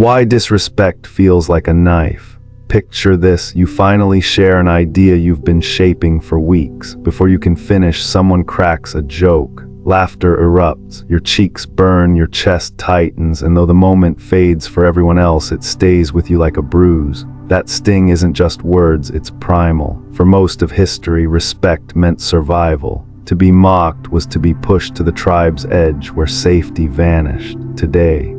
Why disrespect feels like a knife. Picture this: you finally share an idea you've been shaping for weeks. Before you can finish, someone cracks a joke. Laughter erupts, your cheeks burn, your chest tightens, and though the moment fades for everyone else, it stays with you like a bruise. That sting isn't just words, it's primal. For most of history, respect meant survival. To be mocked was to be pushed to the tribe's edge where safety vanished. Today,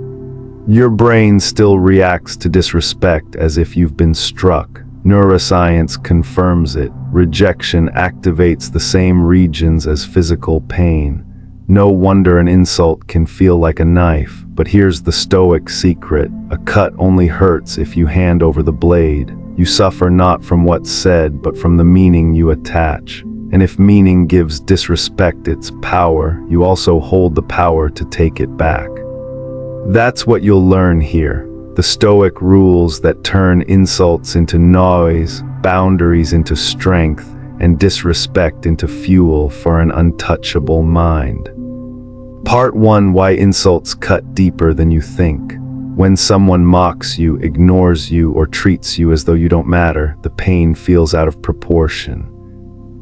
your brain still reacts to disrespect as if you've been struck. Neuroscience confirms it. Rejection activates the same regions as physical pain. No wonder an insult can feel like a knife. But here's the Stoic secret: a cut only hurts if you hand over the blade. You suffer not from what's said, but from the meaning you attach. And if meaning gives disrespect its power, you also hold the power to take it back. That's what you'll learn here. The Stoic rules that turn insults into noise, boundaries into strength, and disrespect into fuel for an untouchable mind. Part 1: Why insults cut deeper than you think. When someone mocks you, ignores you, or treats you as though you don't matter, the pain feels out of proportion.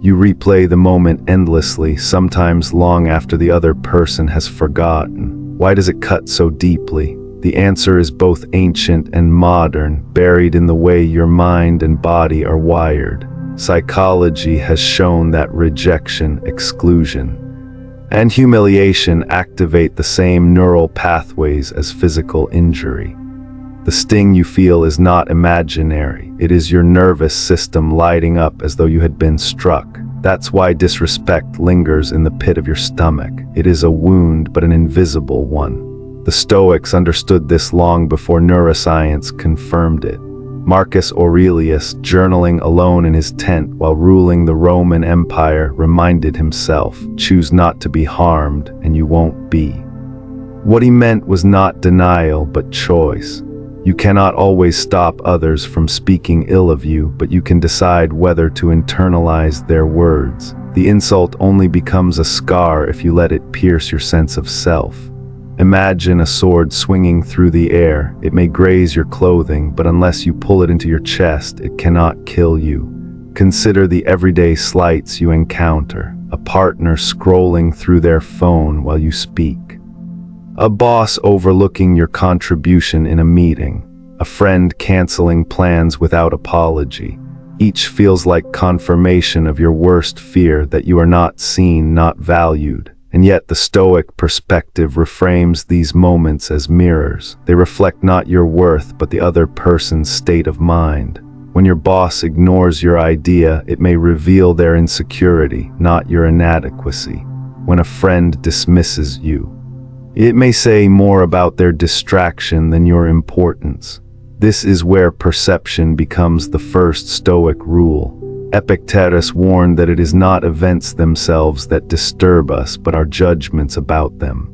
You replay the moment endlessly, sometimes long after the other person has forgotten. Why does it cut so deeply? The answer is both ancient and modern, buried in the way your mind and body are wired. Psychology has shown that rejection, exclusion, and humiliation activate the same neural pathways as physical injury. The sting you feel is not imaginary. It is your nervous system lighting up as though you had been struck. That's why disrespect lingers in the pit of your stomach. It is a wound, but an invisible one. The Stoics understood this long before neuroscience confirmed it. Marcus Aurelius, journaling alone in his tent while ruling the Roman Empire, reminded himself, "Choose not to be harmed, and you won't be." What he meant was not denial, but choice. You cannot always stop others from speaking ill of you, but you can decide whether to internalize their words. The insult only becomes a scar if you let it pierce your sense of self. Imagine a sword swinging through the air. It may graze your clothing, but unless you pull it into your chest, it cannot kill you. Consider the everyday slights you encounter: a partner scrolling through their phone while you speak, a boss overlooking your contribution in a meeting, a friend canceling plans without apology. Each feels like confirmation of your worst fear, that you are not seen, not valued. And yet the Stoic perspective reframes these moments as mirrors. They reflect not your worth, but the other person's state of mind. When your boss ignores your idea, it may reveal their insecurity, not your inadequacy. When a friend dismisses you, it may say more about their distraction than your importance. This is where perception becomes the first Stoic rule. Epictetus warned that it is not events themselves that disturb us, but our judgments about them.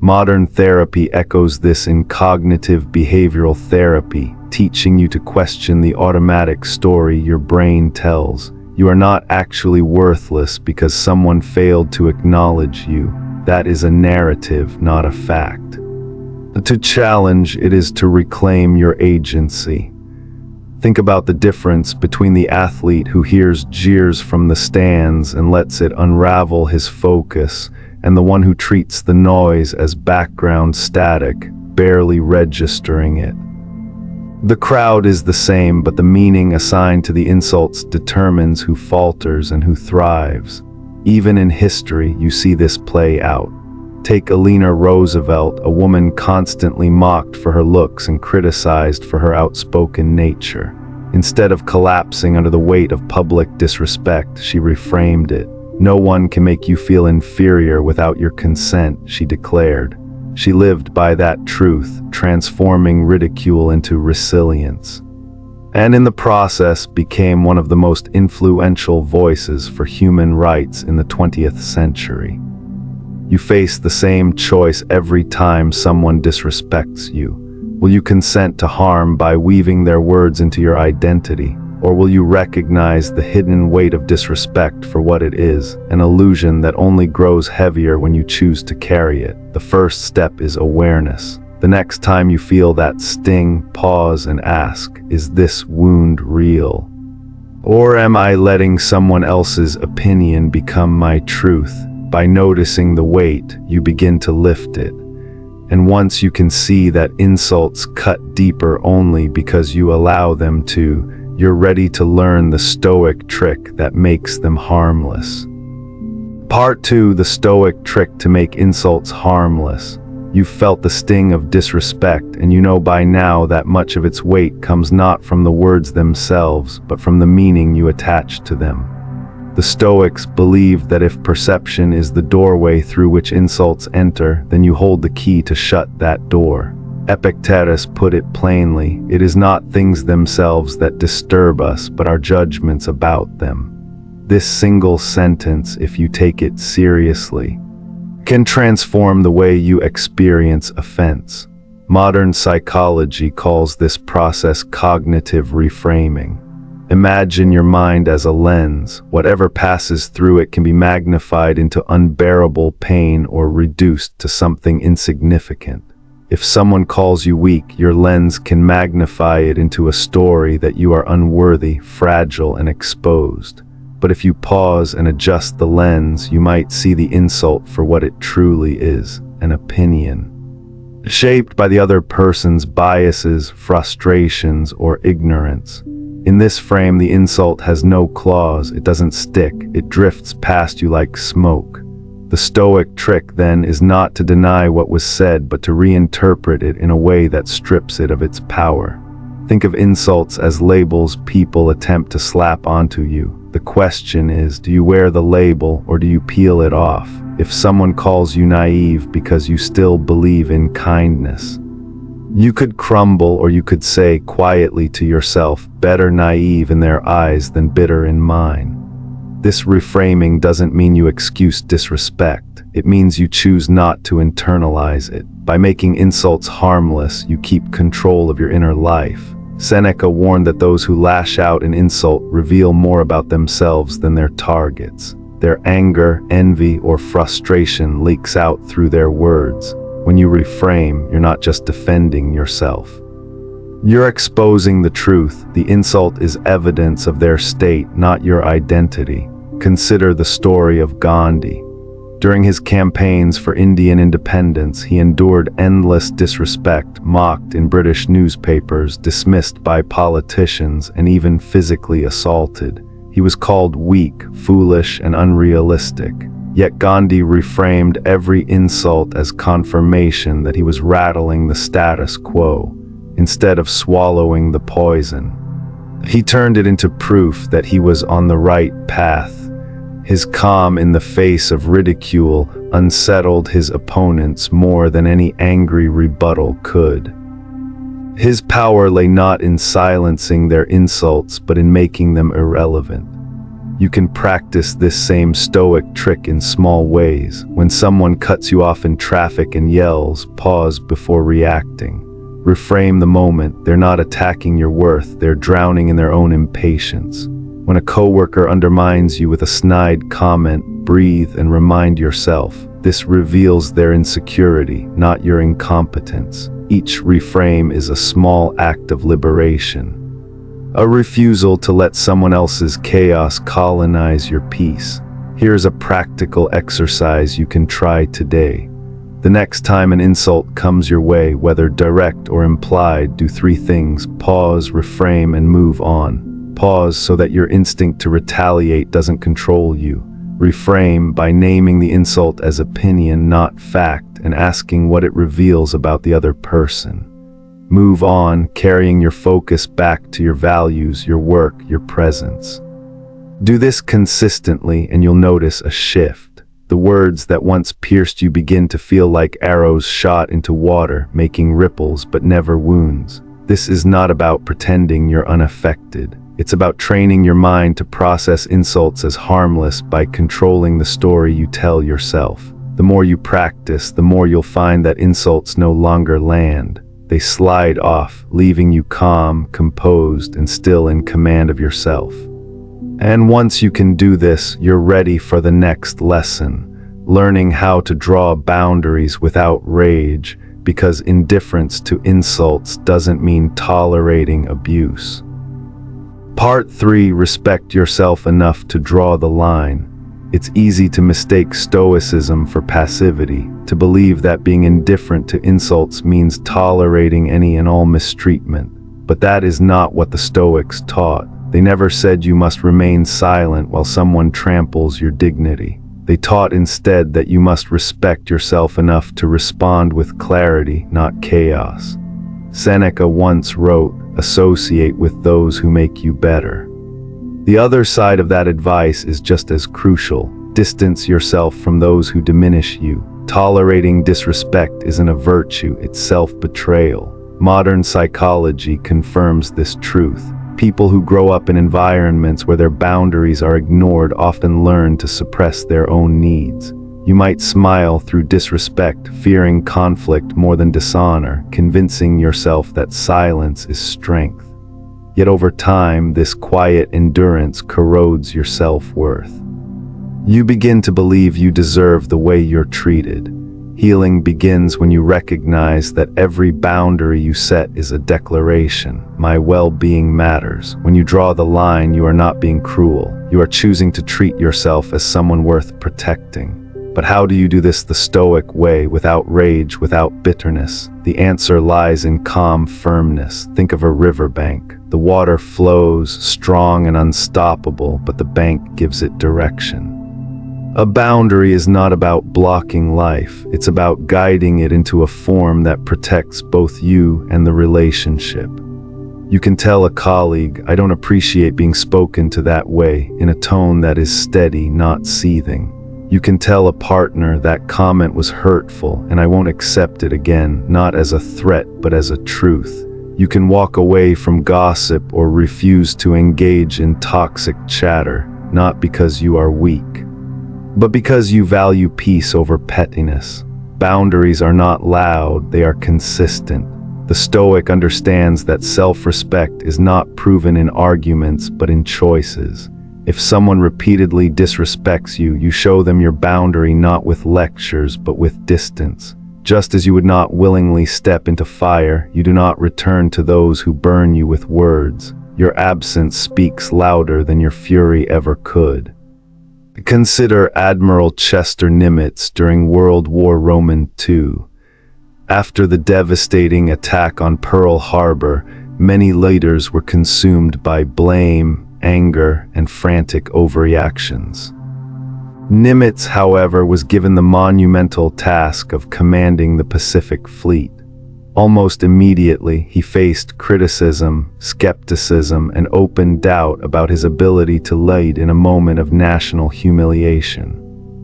Modern therapy echoes this in cognitive behavioral therapy, teaching you to question the automatic story your brain tells. You are not actually worthless because someone failed to acknowledge you. That is a narrative, not a fact. To challenge it is to reclaim your agency. Think about the difference between the athlete who hears jeers from the stands and lets it unravel his focus, and the one who treats the noise as background static, barely registering it. The crowd is the same, but the meaning assigned to the insults determines who falters and who thrives. Even in history, you see this play out. Take Eleanor Roosevelt, a woman constantly mocked for her looks and criticized for her outspoken nature. Instead of collapsing under the weight of public disrespect, she reframed it. "No one can make you feel inferior without your consent," she declared. She lived by that truth, transforming ridicule into resilience. And in the process became one of the most influential voices for human rights in the 20th century. You face the same choice every time someone disrespects you. Will you consent to harm by weaving their words into your identity? Or will you recognize the hidden weight of disrespect for what it is, an illusion that only grows heavier when you choose to carry it? The first step is awareness. The next time you feel that sting, pause and ask, is this wound real? Or am I letting someone else's opinion become my truth? By noticing the weight, you begin to lift it. And once you can see that insults cut deeper only because you allow them to, you're ready to learn the Stoic trick that makes them harmless. Part 2: the Stoic trick to make insults harmless. You've felt the sting of disrespect, and you know by now that much of its weight comes not from the words themselves, but from the meaning you attach to them. The Stoics believed that if perception is the doorway through which insults enter, then you hold the key to shut that door. Epictetus put it plainly: it is not things themselves that disturb us, but our judgments about them. This single sentence, if you take it seriously, can transform the way you experience offense. Modern psychology calls this process cognitive reframing. Imagine your mind as a lens. Whatever passes through it can be magnified into unbearable pain or reduced to something insignificant. If someone calls you weak, your lens can magnify it into a story that you are unworthy, fragile, and exposed. But if you pause and adjust the lens, you might see the insult for what it truly is: an opinion, shaped by the other person's biases, frustrations, or ignorance. In this frame, the insult has no claws, it doesn't stick, it drifts past you like smoke. The Stoic trick, then, is not to deny what was said, but to reinterpret it in a way that strips it of its power. Think of insults as labels people attempt to slap onto you. The question is, do you wear the label or do you peel it off? If someone calls you naive because you still believe in kindness, you could crumble, or you could say quietly to yourself, better naive in their eyes than bitter in mine. This reframing doesn't mean you excuse disrespect. It means you choose not to internalize it. By making insults harmless, you keep control of your inner life. Seneca warned that those who lash out an insult reveal more about themselves than their targets. Their anger, envy, or frustration leaks out through their words. When you reframe, you're not just defending yourself. You're exposing the truth. The insult is evidence of their state, not your identity. Consider the story of Gandhi. During his campaigns for Indian independence, he endured endless disrespect, mocked in British newspapers, dismissed by politicians, and even physically assaulted. He was called weak, foolish, and unrealistic. Yet Gandhi reframed every insult as confirmation that he was rattling the status quo. Instead of swallowing the poison, he turned it into proof that he was on the right path. His calm in the face of ridicule unsettled his opponents more than any angry rebuttal could. His power lay not in silencing their insults, but in making them irrelevant. You can practice this same Stoic trick in small ways. When someone cuts you off in traffic and yells, pause before reacting. Reframe the moment. They're not attacking your worth, they're drowning in their own impatience. When a coworker undermines you with a snide comment, breathe and remind yourself, this reveals their insecurity, not your incompetence. Each reframe is a small act of liberation. A refusal to let someone else's chaos colonize your peace. Here's a practical exercise you can try today. The next time an insult comes your way, whether direct or implied, do 3 things: pause, reframe, and move on. Pause so that your instinct to retaliate doesn't control you. Reframe by naming the insult as opinion, not fact, and asking what it reveals about the other person. Move on, carrying your focus back to your values, your work, your presence. Do this consistently and you'll notice a shift. The words that once pierced you begin to feel like arrows shot into water, making ripples but never wounds. This is not about pretending you're unaffected. It's about training your mind to process insults as harmless by controlling the story you tell yourself. The more you practice, the more you'll find that insults no longer land. They slide off, leaving you calm, composed, and still in command of yourself. And once you can do this, you're ready for the next lesson, learning how to draw boundaries without rage, because indifference to insults doesn't mean tolerating abuse. Part 3. Respect yourself enough to draw the line. It's easy to mistake stoicism for passivity, to believe that being indifferent to insults means tolerating any and all mistreatment. But that is not what the Stoics taught. They never said you must remain silent while someone tramples your dignity. They taught instead that you must respect yourself enough to respond with clarity, not chaos. Seneca once wrote, "Associate with those who make you better." The other side of that advice is just as crucial. Distance yourself from those who diminish you. Tolerating disrespect isn't a virtue, it's self-betrayal. Modern psychology confirms this truth. People who grow up in environments where their boundaries are ignored often learn to suppress their own needs. You might smile through disrespect, fearing conflict more than dishonor, convincing yourself that silence is strength. Yet over time, this quiet endurance corrodes your self-worth. You begin to believe you deserve the way you're treated. Healing begins when you recognize that every boundary you set is a declaration. My well-being matters. When you draw the line, you are not being cruel. You are choosing to treat yourself as someone worth protecting. But how do you do this the Stoic way, without rage, without bitterness? The answer lies in calm firmness. Think of a riverbank. The water flows, strong and unstoppable, but the bank gives it direction. A boundary is not about blocking life. It's about guiding it into a form that protects both you and the relationship. You can tell a colleague, "I don't appreciate being spoken to that way," in a tone that is steady, not seething. You can tell a partner, "That comment was hurtful, and I won't accept it again," not as a threat, but as a truth. You can walk away from gossip or refuse to engage in toxic chatter, not because you are weak, but because you value peace over pettiness. Boundaries are not loud, they are consistent. The Stoic understands that self-respect is not proven in arguments, but in choices. If someone repeatedly disrespects you, you show them your boundary not with lectures, but with distance. Just as you would not willingly step into fire, you do not return to those who burn you with words. Your absence speaks louder than your fury ever could. Consider Admiral Chester Nimitz during World War II. After the devastating attack on Pearl Harbor, many leaders were consumed by blame, anger, and frantic overreactions. Nimitz, however, was given the monumental task of commanding the Pacific Fleet. Almost immediately, he faced criticism, skepticism, and open doubt about his ability to lead in a moment of national humiliation.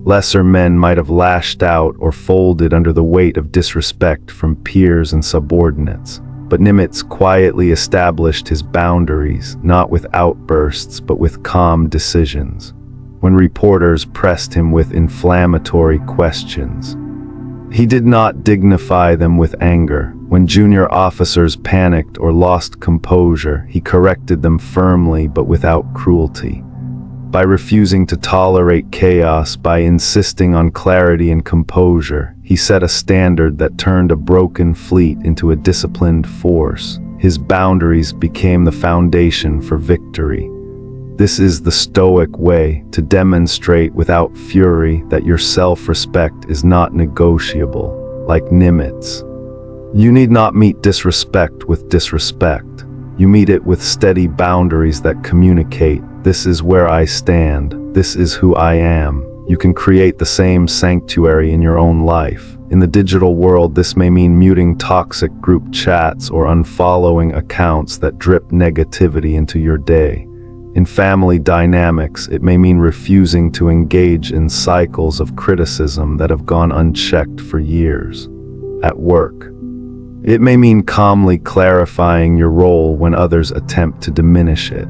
Lesser men might have lashed out or folded under the weight of disrespect from peers and subordinates. But Nimitz quietly established his boundaries, not with outbursts, but with calm decisions. When reporters pressed him with inflammatory questions, he did not dignify them with anger. When junior officers panicked or lost composure, he corrected them firmly but without cruelty. By refusing to tolerate chaos, by insisting on clarity and composure, he set a standard that turned a broken fleet into a disciplined force. His boundaries became the foundation for victory. This is the Stoic way, to demonstrate without fury that your self-respect is not negotiable. Like Nimitz, you need not meet disrespect with disrespect. You meet it with steady boundaries that communicate, "This is where I stand, this is who I am." You can create the same sanctuary in your own life. In the digital world, this may mean muting toxic group chats or unfollowing accounts that drip negativity into your day. In family dynamics, it may mean refusing to engage in cycles of criticism that have gone unchecked for years. At work, it may mean calmly clarifying your role when others attempt to diminish it.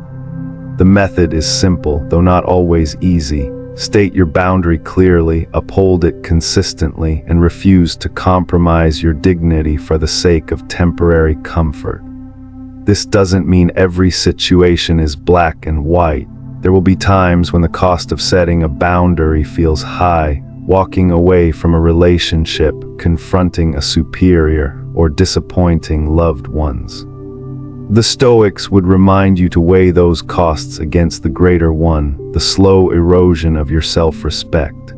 The method is simple, though not always easy. State your boundary clearly, uphold it consistently, and refuse to compromise your dignity for the sake of temporary comfort. This doesn't mean every situation is black and white. There will be times when the cost of setting a boundary feels high, walking away from a relationship, confronting a superior, or disappointing loved ones. The Stoics would remind you to weigh those costs against the greater one, the slow erosion of your self-respect.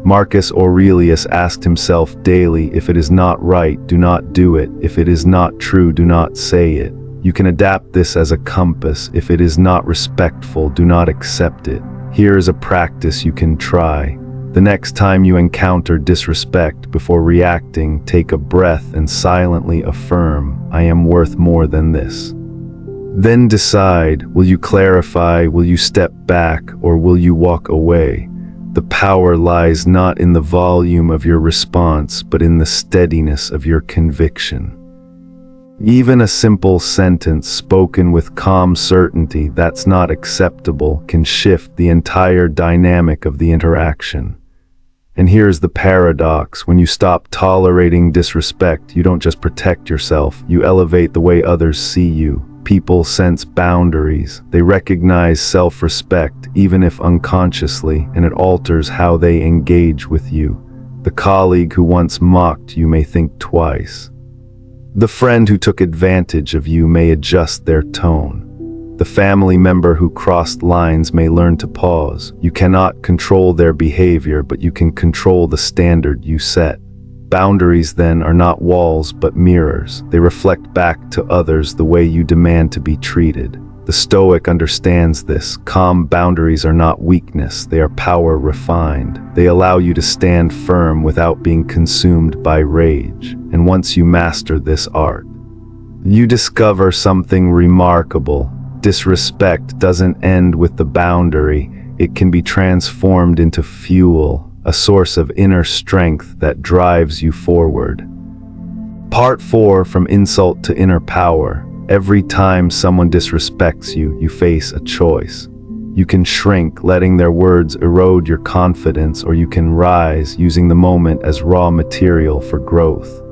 Marcus Aurelius asked himself daily, if it is not right, do not do it. If it is not true, do not say it. You can adapt this as a compass. If it is not respectful, do not accept it. Here is a practice you can try. The next time you encounter disrespect, before reacting, take a breath and silently affirm, I am worth more than this. Then decide, will you clarify, will you step back, or will you walk away? The power lies not in the volume of your response, but in the steadiness of your conviction. Even a simple sentence spoken with calm certainty, that's not acceptable, can shift the entire dynamic of the interaction. And here's the paradox: when you stop tolerating disrespect, you don't just protect yourself, you elevate the way others see you. People sense boundaries, they recognize self-respect, even if unconsciously, and it alters how they engage with you. The colleague who once mocked you may think twice. The friend who took advantage of you may adjust their tone. The family member who crossed lines may learn to pause. You cannot control their behavior, but you can control the standard you set. Boundaries, then, are not walls, but mirrors. They reflect back to others the way you demand to be treated. The Stoic understands this. Calm boundaries are not weakness, they are power refined. They allow you to stand firm without being consumed by rage. And once you master this art, you discover something remarkable. Disrespect doesn't end with the boundary. It can be transformed into fuel, a source of inner strength that drives you forward. Part 4, From Insult to Inner Power. Every time someone disrespects you, you face a choice. You can shrink, letting their words erode your confidence, or you can rise, using the moment as raw material for growth.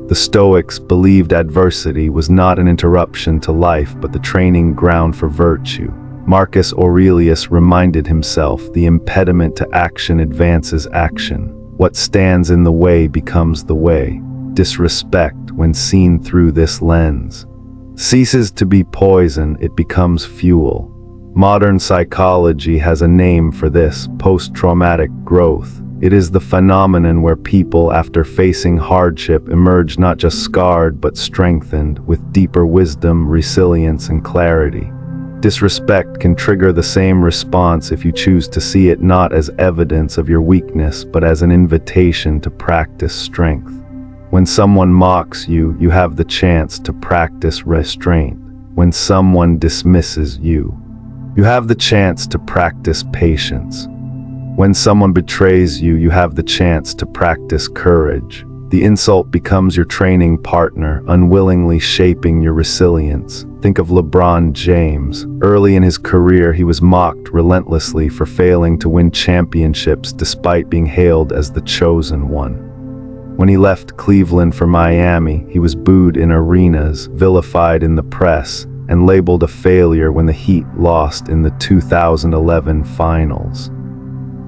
The Stoics believed adversity was not an interruption to life, but the training ground for virtue. Marcus Aurelius reminded himself, the impediment to action advances action. What stands in the way becomes the way. Disrespect, when seen through this lens, ceases to be poison, it becomes fuel. Modern psychology has a name for this: post-traumatic growth. It is the phenomenon where people, after facing hardship, emerge not just scarred but strengthened, with deeper wisdom, resilience, and clarity. Disrespect can trigger the same response if you choose to see it not as evidence of your weakness, but as an invitation to practice strength. When someone mocks you, you have the chance to practice restraint. When someone dismisses you, you have the chance to practice patience. When someone betrays you, you have the chance to practice courage. The insult becomes your training partner, unwillingly shaping your resilience. Think of LeBron James. Early in his career, he was mocked relentlessly for failing to win championships despite being hailed as the chosen one. When he left Cleveland for Miami, he was booed in arenas, vilified in the press, and labeled a failure when the Heat lost in the 2011 finals.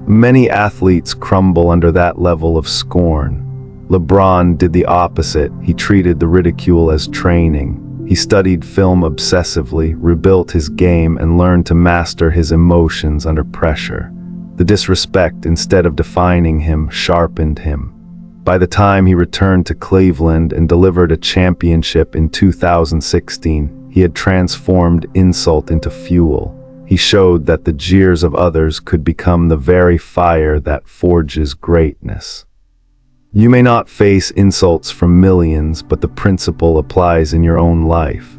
Many athletes crumble under that level of scorn. LeBron did the opposite. He treated the ridicule as training. He studied film obsessively, rebuilt his game, and learned to master his emotions under pressure. The disrespect, instead of defining him, sharpened him. By the time he returned to Cleveland and delivered a championship in 2016, he had transformed insult into fuel. He showed that the jeers of others could become the very fire that forges greatness. You may not face insults from millions, but the principle applies in your own life.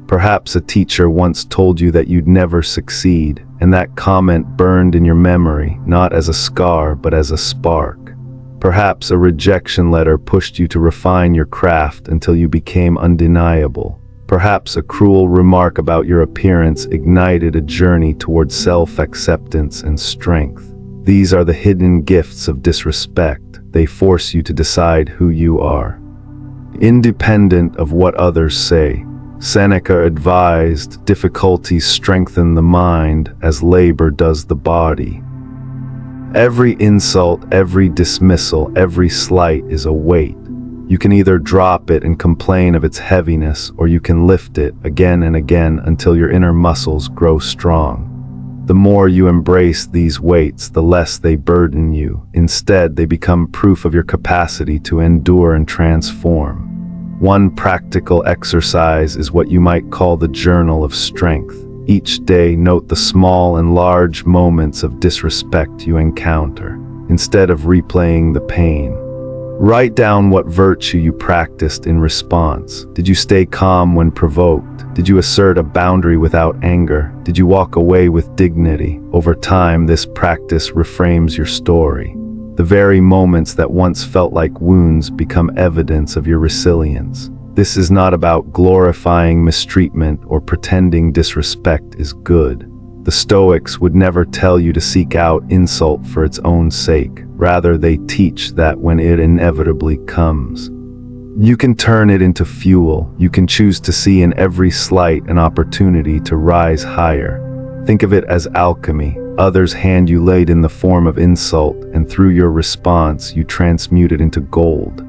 Perhaps a teacher once told you that you'd never succeed, and that comment burned in your memory, not as a scar, but as a spark. Perhaps a rejection letter pushed you to refine your craft until you became undeniable. Perhaps a cruel remark about your appearance ignited a journey towards self-acceptance and strength. These are the hidden gifts of disrespect. They force you to decide who you are, independent of what others say. Seneca advised, difficulties strengthen the mind as labor does the body. Every insult, every dismissal, every slight is a weight. You can either drop it and complain of its heaviness, or you can lift it again and again until your inner muscles grow strong. The more you embrace these weights, the less they burden you. Instead, they become proof of your capacity to endure and transform. One practical exercise is what you might call the journal of strength. Each day, note the small and large moments of disrespect you encounter, instead of replaying the pain. Write down what virtue you practiced in response. Did you stay calm when provoked? Did you assert a boundary without anger? Did you walk away with dignity? Over time, this practice reframes your story. The very moments that once felt like wounds become evidence of your resilience. This is not about glorifying mistreatment or pretending disrespect is good. The Stoics would never tell you to seek out insult for its own sake. Rather, they teach that when it inevitably comes, you can turn it into fuel. You can choose to see in every slight an opportunity to rise higher. Think of it as alchemy. Others hand you lead in the form of insult, and through your response, you transmute it into gold.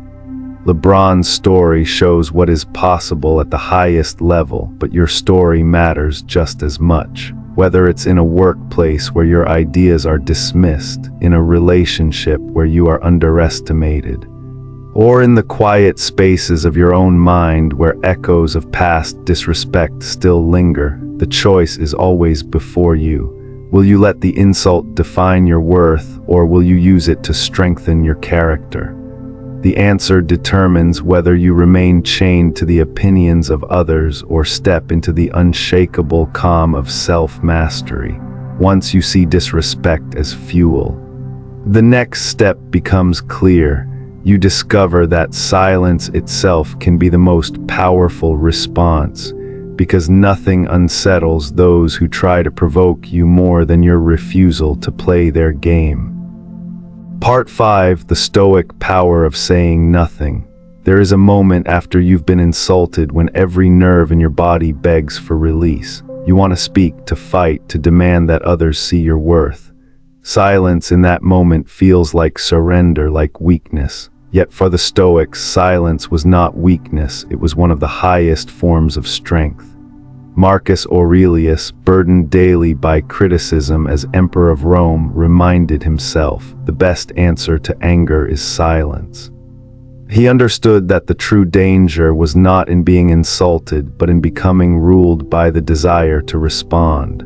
LeBron's story shows what is possible at the highest level, but your story matters just as much. Whether it's in a workplace where your ideas are dismissed, in a relationship where you are underestimated, or in the quiet spaces of your own mind where echoes of past disrespect still linger, the choice is always before you. Will you let the insult define your worth, or will you use it to strengthen your character? The answer determines whether you remain chained to the opinions of others or step into the unshakable calm of self-mastery. Once you see disrespect as fuel, the next step becomes clear. You discover that silence itself can be the most powerful response, because nothing unsettles those who try to provoke you more than your refusal to play their game. Part 5. The Stoic Power of Saying Nothing. There is a moment after you've been insulted when every nerve in your body begs for release. You want to speak, to fight, to demand that others see your worth. Silence in that moment feels like surrender, like weakness. Yet for the Stoics, silence was not weakness, it was one of the highest forms of strength. Marcus Aurelius, burdened daily by criticism as Emperor of Rome, reminded himself, the best answer to anger is silence. He understood that the true danger was not in being insulted, but in becoming ruled by the desire to respond.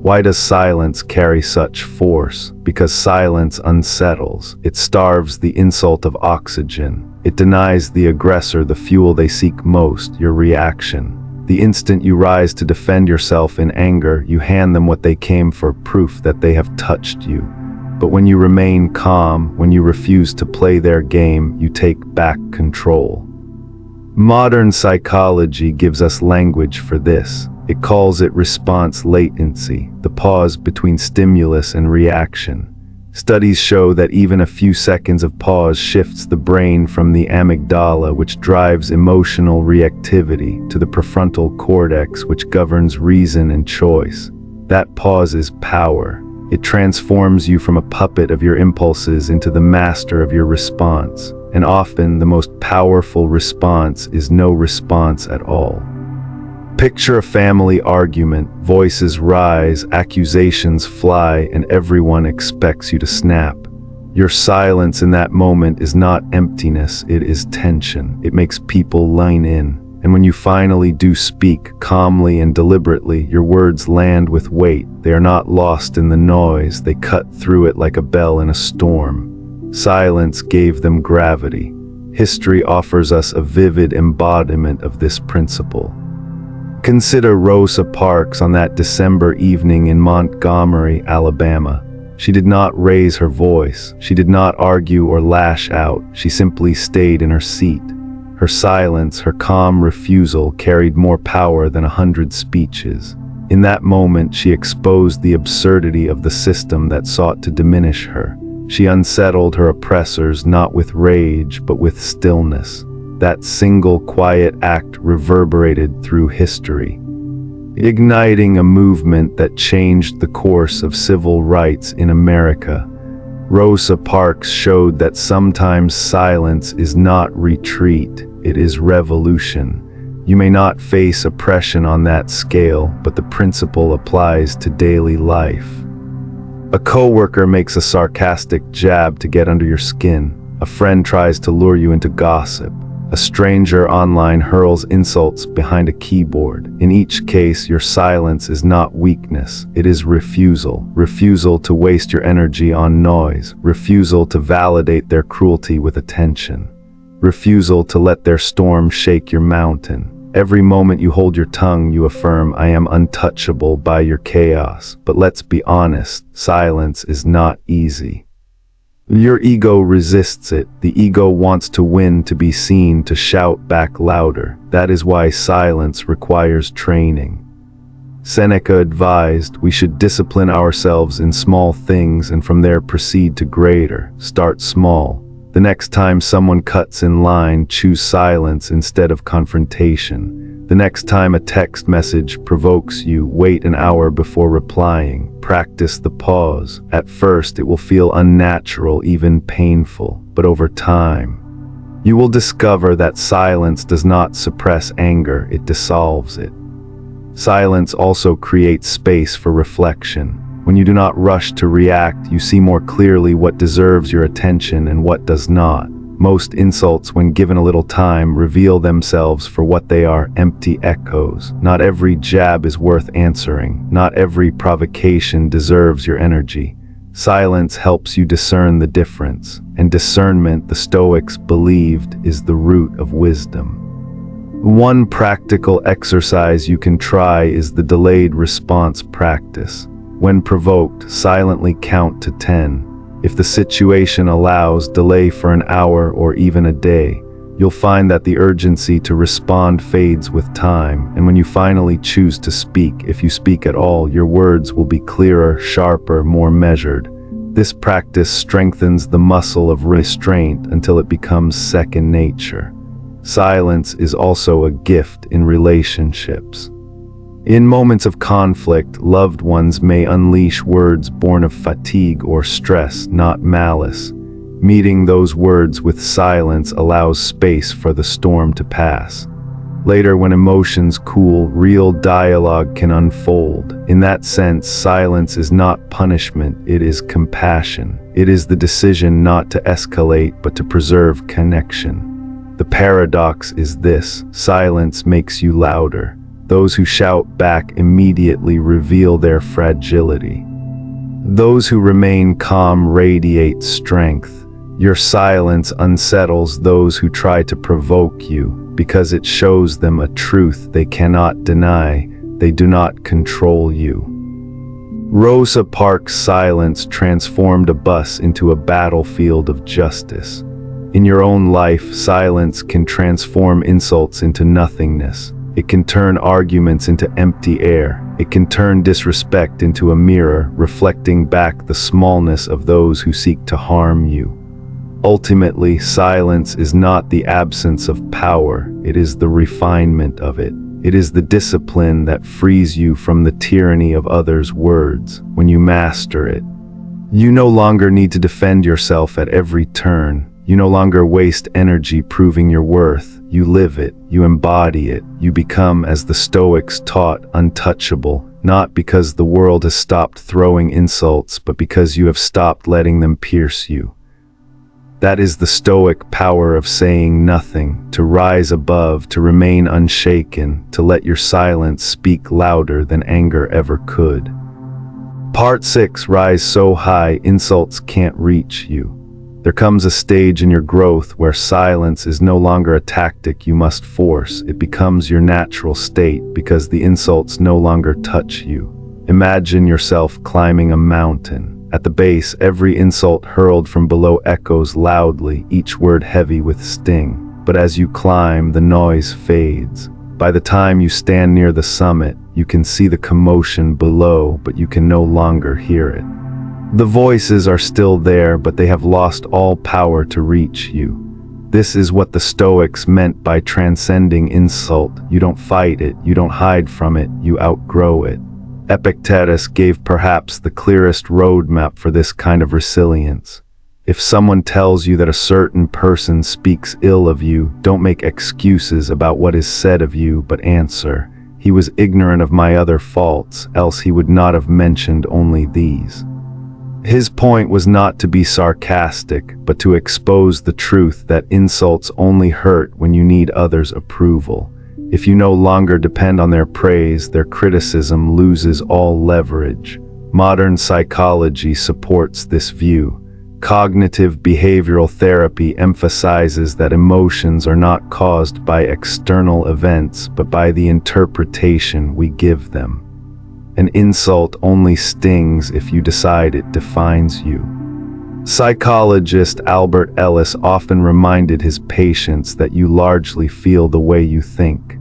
Why does silence carry such force? Because silence unsettles. It starves the insult of oxygen. It denies the aggressor the fuel they seek most, your reaction. The instant you rise to defend yourself in anger, you hand them what they came for, proof that they have touched you. But when you remain calm, when you refuse to play their game, you take back control. Modern psychology gives us language for this. It calls it response latency, the pause between stimulus and reaction. Studies show that even a few seconds of pause shifts the brain from the amygdala, which drives emotional reactivity, to the prefrontal cortex, which governs reason and choice. That pause is power. It transforms you from a puppet of your impulses into the master of your response. And often, the most powerful response is no response at all. Picture a family argument. Voices rise, accusations fly, and everyone expects you to snap. Your silence in that moment is not emptiness, it is tension. It makes people lean in. And when you finally do speak, calmly and deliberately, your words land with weight. They are not lost in the noise, they cut through it like a bell in a storm. Silence gave them gravity. History offers us a vivid embodiment of this principle. Consider Rosa Parks on that December evening in Montgomery, Alabama. She did not raise her voice. She did not argue or lash out. She simply stayed in her seat. Her silence, her calm refusal, carried more power than 100 speeches. In that moment, she exposed the absurdity of the system that sought to diminish her. She unsettled her oppressors not with rage, but with stillness. That single quiet act reverberated through history, igniting a movement that changed the course of civil rights in America. Rosa Parks showed that sometimes silence is not retreat, it is revolution. You may not face oppression on that scale, but the principle applies to daily life. A coworker makes a sarcastic jab to get under your skin. A friend tries to lure you into gossip. A stranger online hurls insults behind a keyboard. In each case, your silence is not weakness, it is refusal. Refusal to waste your energy on noise. Refusal to validate their cruelty with attention. Refusal to let their storm shake your mountain. Every moment you hold your tongue, you affirm, I am untouchable by your chaos. But let's be honest, silence is not easy. Your ego resists it. The ego wants to win, to be seen, to shout back louder. That is why silence requires training. Seneca advised we should discipline ourselves in small things and from there proceed to greater. Start small. The next time someone cuts in line, choose silence instead of confrontation. The next time a text message provokes you, wait an hour before replying. Practice the pause. At first, it will feel unnatural, even painful, but over time, you will discover that silence does not suppress anger, it dissolves it. Silence also creates space for reflection. When you do not rush to react, you see more clearly what deserves your attention and what does not. Most insults, when given a little time, reveal themselves for what they are: empty echoes. Not every jab is worth answering. Not every provocation deserves your energy. Silence helps you discern the difference, and discernment, the Stoics believed, is the root of wisdom. One practical exercise you can try is the delayed response practice. When provoked, silently count to 10. If the situation allows, delay for an hour or even a day. You'll find that the urgency to respond fades with time, and when you finally choose to speak, if you speak at all, your words will be clearer, sharper, more measured. This practice strengthens the muscle of restraint until it becomes second nature. Silence is also a gift in relationships. In moments of conflict, loved ones may unleash words born of fatigue or stress, not malice. Meeting those words with silence allows space for the storm to pass. Later, when emotions cool, real dialogue can unfold. In that sense, silence is not punishment, it is compassion. It is the decision not to escalate, but to preserve connection. The paradox is this: silence makes you louder. Those who shout back immediately reveal their fragility. Those who remain calm radiate strength. Your silence unsettles those who try to provoke you, because it shows them a truth they cannot deny. They do not control you. Rosa Parks' silence transformed a bus into a battlefield of justice. In your own life, silence can transform insults into nothingness. It can turn arguments into empty air. It can turn disrespect into a mirror, reflecting back the smallness of those who seek to harm you. Ultimately, silence is not the absence of power, it is the refinement of it. It is the discipline that frees you from the tyranny of others' words. When you master it, you no longer need to defend yourself at every turn. You no longer waste energy proving your worth. You live it, you embody it, you become, as the Stoics taught, untouchable, not because the world has stopped throwing insults, but because you have stopped letting them pierce you. That is the Stoic power of saying nothing, to rise above, to remain unshaken, to let your silence speak louder than anger ever could. Part 6. Rise so high, insults can't reach you. There comes a stage in your growth where silence is no longer a tactic you must force. It becomes your natural state because the insults no longer touch you. Imagine yourself climbing a mountain. At the base, every insult hurled from below echoes loudly, each word heavy with sting. But as you climb, the noise fades. By the time you stand near the summit, you can see the commotion below, but you can no longer hear it. The voices are still there, but they have lost all power to reach you. This is what the Stoics meant by transcending insult. You don't fight it, you don't hide from it, you outgrow it. Epictetus gave perhaps the clearest roadmap for this kind of resilience. If someone tells you that a certain person speaks ill of you, don't make excuses about what is said of you, but answer, "He was ignorant of my other faults, else he would not have mentioned only these." His point was not to be sarcastic, but to expose the truth that insults only hurt when you need others' approval. If you no longer depend on their praise, their criticism loses all leverage. Modern psychology supports this view. Cognitive behavioral therapy emphasizes that emotions are not caused by external events, but by the interpretation we give them. An insult only stings if you decide it defines you. Psychologist Albert Ellis often reminded his patients that you largely feel the way you think.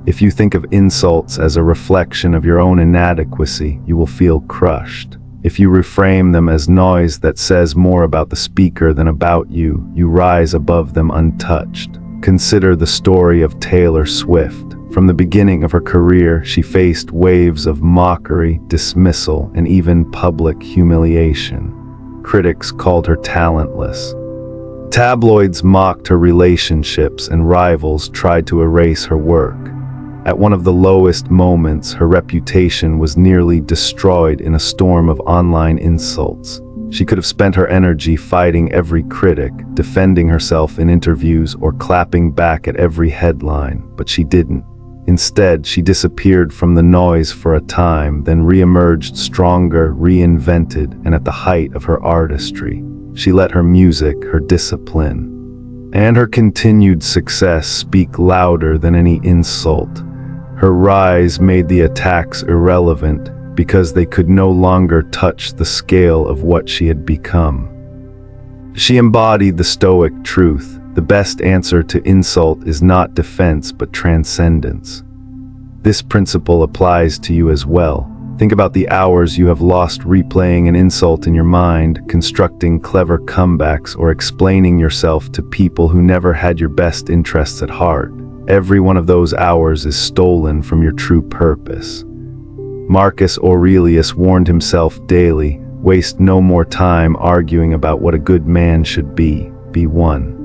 If you think of insults as a reflection of your own inadequacy, you will feel crushed. If you reframe them as noise that says more about the speaker than about you, you rise above them untouched. Consider the story of Taylor Swift. From the beginning of her career, she faced waves of mockery, dismissal, and even public humiliation. Critics called her talentless. Tabloids mocked her relationships, and rivals tried to erase her work. At one of the lowest moments, her reputation was nearly destroyed in a storm of online insults. She could have spent her energy fighting every critic, defending herself in interviews, or clapping back at every headline, but she didn't. Instead, she disappeared from the noise for a time, then re-emerged stronger, reinvented, and at the height of her artistry. She let her music, her discipline, and her continued success speak louder than any insult. Her rise made the attacks irrelevant because they could no longer touch the scale of what she had become. She embodied the Stoic truth: the best answer to insult is not defense but transcendence. This principle applies to you as well. Think about the hours you have lost replaying an insult in your mind, constructing clever comebacks, or explaining yourself to people who never had your best interests at heart. Every one of those hours is stolen from your true purpose. Marcus Aurelius warned himself daily, waste no more time arguing about what a good man should be one.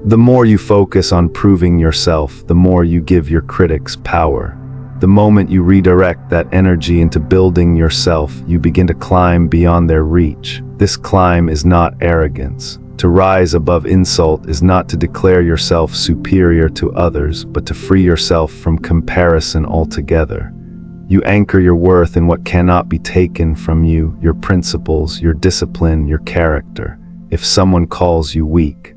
The more you focus on proving yourself, the more you give your critics power. The moment you redirect that energy into building yourself, you begin to climb beyond their reach. This climb is not arrogance. To rise above insult is not to declare yourself superior to others, but to free yourself from comparison altogether. You anchor your worth in what cannot be taken from you: your principles, your discipline, your character. If someone calls you weak,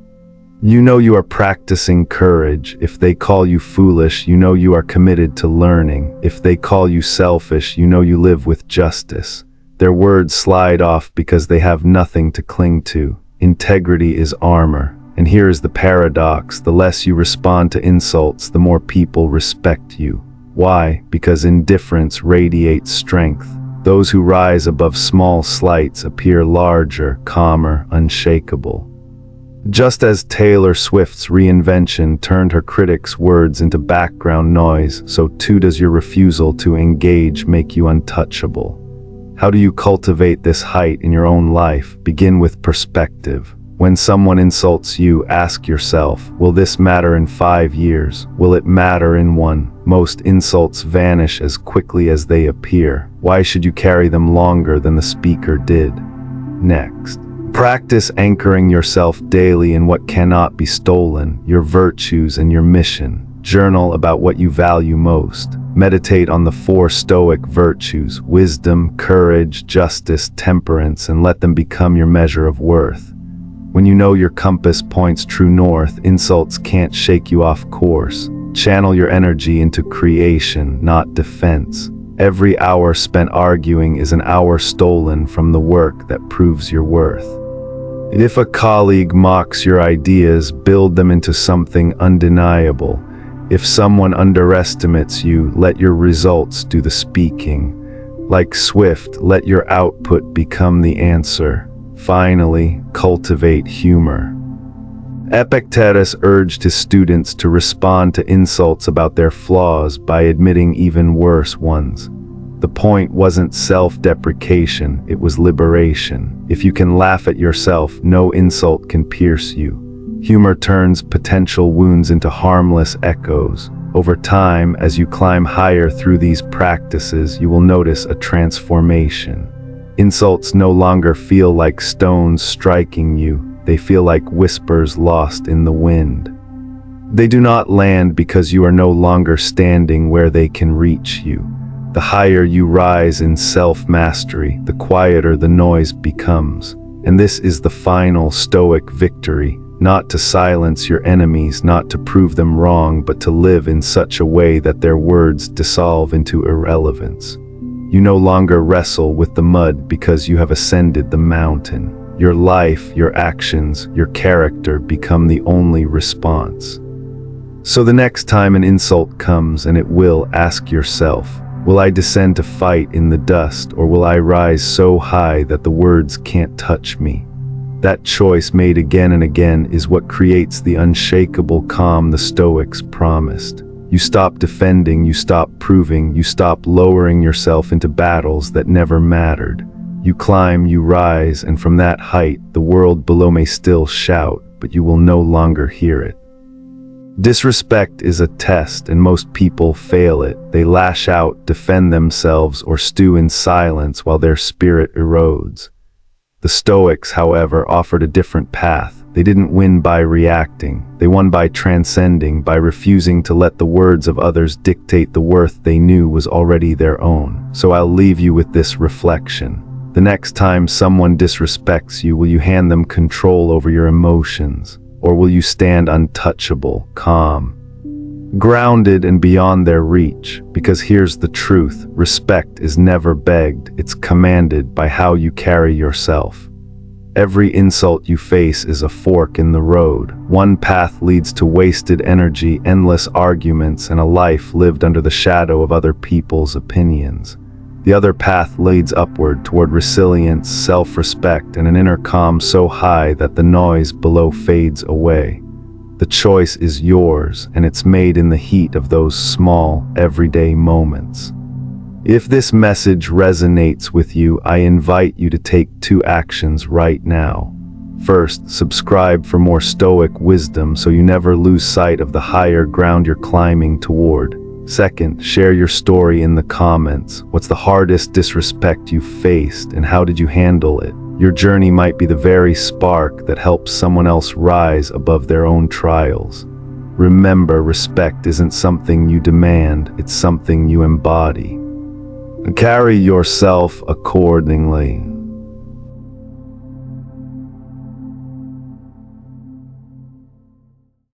you know you are practicing courage. If they call you foolish, you know you are committed to learning. If they call you selfish, you know you live with justice. Their words slide off because they have nothing to cling to. Integrity is armor. And here is the paradox: the less you respond to insults, the more people respect you. Why? Because indifference radiates strength. Those who rise above small slights appear larger, calmer, unshakable. Just as Taylor Swift's reinvention turned her critics' words into background noise, so too does your refusal to engage make you untouchable. How do you cultivate this height in your own life? Begin with perspective. When someone insults you, ask yourself, will this matter in 5 years? Will it matter in 1? Most insults vanish as quickly as they appear. Why should you carry them longer than the speaker did? Next, practice anchoring yourself daily in what cannot be stolen: your virtues and your mission. Journal about what you value most. Meditate on the 4 Stoic virtues: wisdom, courage, justice, temperance, and let them become your measure of worth. When you know your compass points true north, insults can't shake you off course. Channel your energy into creation, not defense. Every hour spent arguing is an hour stolen from the work that proves your worth. If a colleague mocks your ideas, build them into something undeniable. If someone underestimates you, let your results do the speaking. Like Swift, let your output become the answer. Finally, cultivate humor. Epictetus urged his students to respond to insults about their flaws by admitting even worse ones. The point wasn't self-deprecation, it was liberation. If you can laugh at yourself, no insult can pierce you. Humor turns potential wounds into harmless echoes. Over time, as you climb higher through these practices, you will notice a transformation. Insults no longer feel like stones striking you, they feel like whispers lost in the wind. They do not land because you are no longer standing where they can reach you. The higher you rise in self-mastery, the quieter the noise becomes. And this is the final Stoic victory, not to silence your enemies, not to prove them wrong, but to live in such a way that their words dissolve into irrelevance. You no longer wrestle with the mud because you have ascended the mountain. Your life, your actions, your character become the only response. So the next time an insult comes, and it will, ask yourself, will I descend to fight in the dust, or will I rise so high that the words can't touch me? That choice made again and again is what creates the unshakable calm the Stoics promised. You stop defending, you stop proving, you stop lowering yourself into battles that never mattered. You climb, you rise, and from that height, the world below may still shout, but you will no longer hear it. Disrespect is a test, and most people fail it. They lash out, defend themselves, or stew in silence while their spirit erodes. The Stoics, however, offered a different path. They didn't win by reacting. They won by transcending, by refusing to let the words of others dictate the worth they knew was already their own. So I'll leave you with this reflection. The next time someone disrespects you, will you hand them control over your emotions? Or will you stand untouchable, calm, grounded and beyond their reach? Because here's the truth, respect is never begged, it's commanded by how you carry yourself. Every insult you face is a fork in the road. One path leads to wasted energy, endless arguments, and a life lived under the shadow of other people's opinions. The other path leads upward toward resilience, self-respect, and an inner calm so high that the noise below fades away. The choice is yours, and it's made in the heat of those small, everyday moments. If this message resonates with you, I invite you to take 2 actions right now. First, subscribe for more Stoic wisdom so you never lose sight of the higher ground you're climbing toward. Second, share your story in the comments. What's the hardest disrespect you faced, and how did you handle it? Your journey might be the very spark that helps someone else rise above their own trials. Remember, respect isn't something you demand, it's something you embody. Carry yourself accordingly.